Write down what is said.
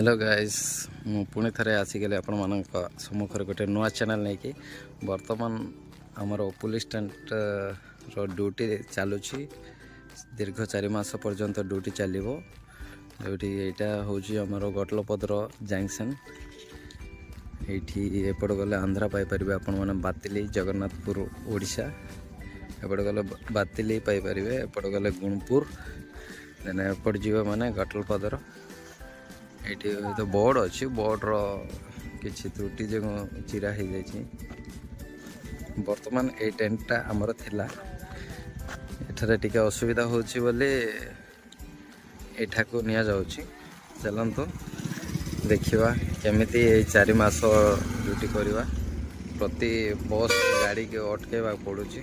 Hello guys मु पुणी थे आसिगले आपण मान सम्मुखें गोटे नुआ चैनल नहीं कि बर्तमान आमर पुलिस टेंट रो ड्यूटी चलुची दीर्घ 4 मास पर्यंत ड्यूटी चलो जो यहाँ हूँ आमर गटलपदर जंक्शन ये एपट गले आंध्रा पाइपर आपण मैंने बातिली जगन्नाथपुर ओडिशा एपट गले बातिली पाइपर एपट गले गुणपुर देन एपट जीव माने गटलपदर ये तो बोर्ड अच्छी बोर्ड किसी त्रुटि जो चिरा हो जाए बर्तमान ये टेंटा आमर थिला एठारे टिके असुविधा होची बोले एठा को निया जाउची चलंतु देखिवा केमिति 4 मास ड्यूटी करवा प्रति बस गाड़ी के अटकेवा पड़ुची।